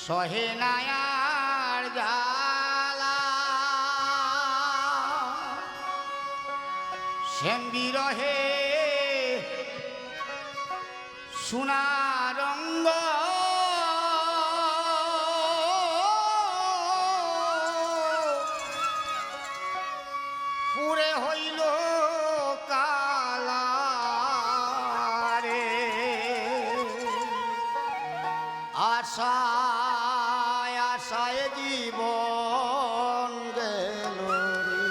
সহে নায়ার জ্বালা শ্যাম বিরহে সোনারঙ্গ পুরে হইল কালা রে আশায় আশায় জীবন গেল রে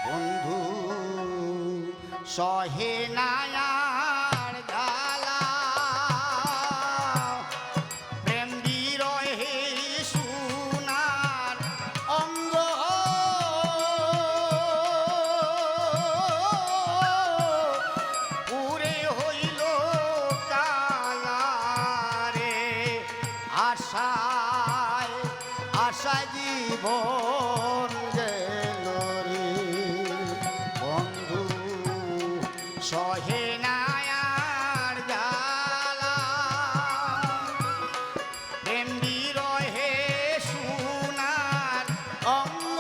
বন্ধু সহে নায়ার জ্বালা প্রেম বিরহে সোনার অঙ্গ পুরে হইল কালা রে আশায় আশায় জীবন গেল রে বন্ধু সহে নায়ার জ্বালা প্রেম বিরহে সোনার অঙ্গ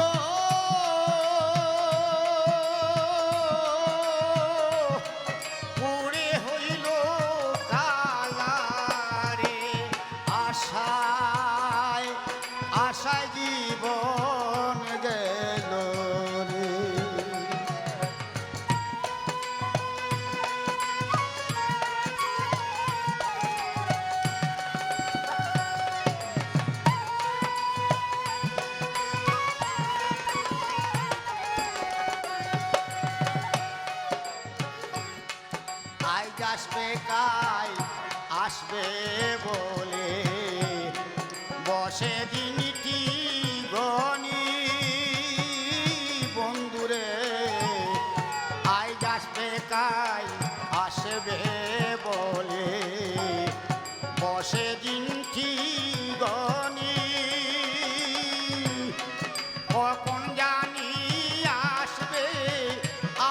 পুরে হইল কালা রে আশায় আশায় জীবন গেল রে আজ আসবে কাল আসবে বলে বসে দিনটি গনি বন্ধুরে আজ আসবে কাল আসবে বলে বসে দিনটি গনি কখন জানি আসবে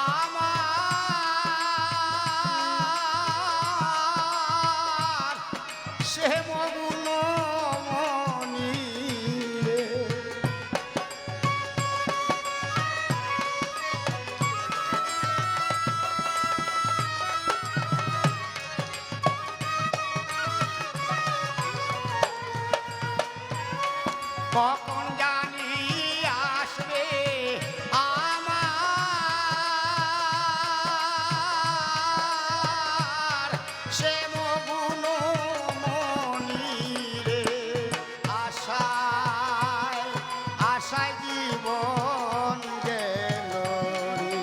আমার সে মগুন মনি রে কখন জানি আসবে আমার সে মগুন মনি রে আশায় আশায় জীবন গেল রে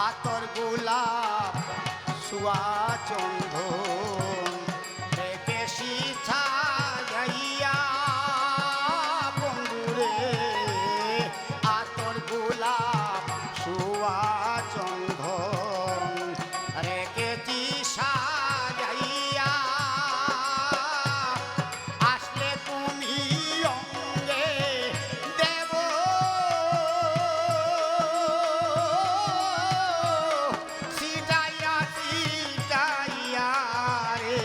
আতর গোলাপ সুয়া চন্দন রেখে সিথা যাইয়া বন্ধুরে আতর গোলাপ সুয়া চন্দন রেখে দিশা যাইয়া আসলে তুমি অঙ্গে দেব সিটাইয়া সিটাইয়া রে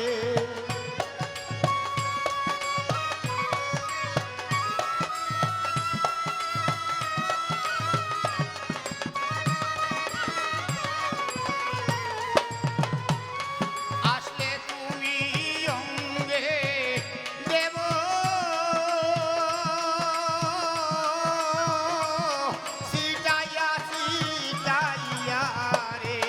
আসলে তুমি অঙ্গে দেব সিটাইয়া সিটাইয়া রে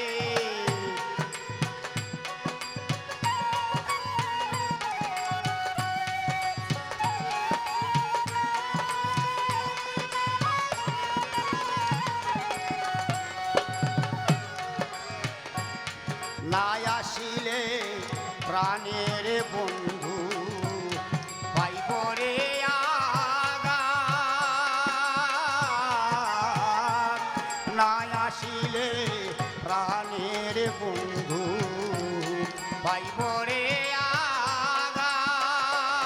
না আসিলে প্রাণের বন্ধু পাইব রে আঘাত না আসিলে প্রাণের বন্ধু পাইবরে আঘাত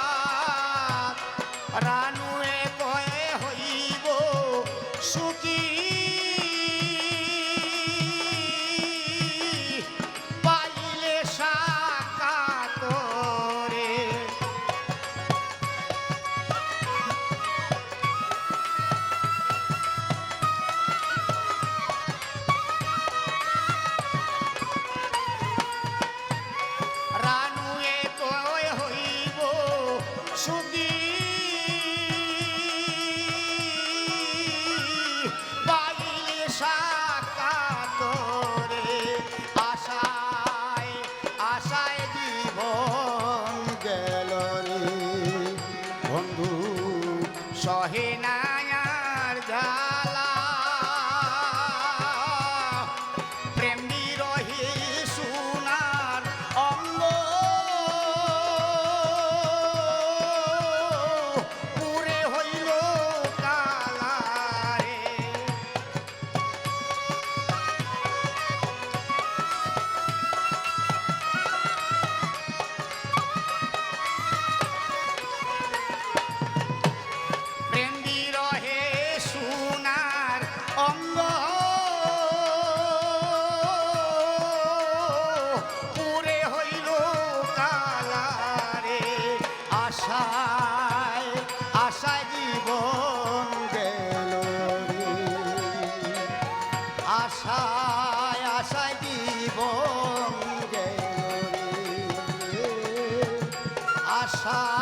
রানুয়ে কয়ে হইব সুখী পাইলে সাকাতরে রানুয়ে কয়ে হইব সুখী পাইলে সাকাতরে আশায় আশায় জীবন গেল রে বন্ধু সহে না আর জ্বালা প্রেম বিরহে সোনার অঙ্গ পুরে হইল কালারে প্রেম বিরহে সোনার অঙ্গ পুরে হইল কালারে আশায় আশায় জীবন গেল রে আশায় আশায় জীবন গেল রে আশা